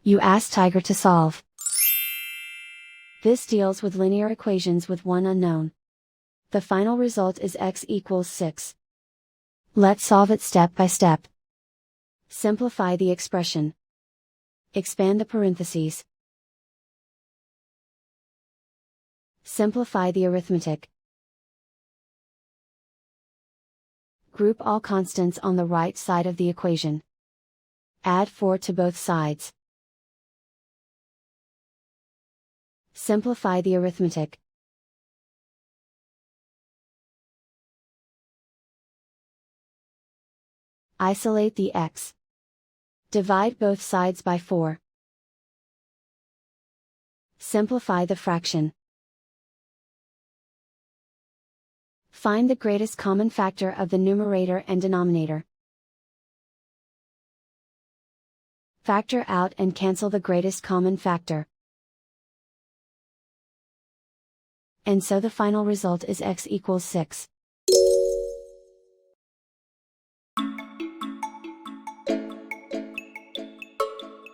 You ask Tiger to solve. This deals with linear equations with one unknown. The final result is x equals 6. Let's solve it step by step. Simplify the expression. Expand the parentheses. Simplify the arithmetic. Group all constants on the right side of the equation. Add 4 to both sides. Simplify the arithmetic. Isolate the x. Divide both sides by 4. Simplify the fraction. Find the greatest common factor of the numerator and denominator. Factor out and cancel the greatest common factor. And so the final result is x equals 6.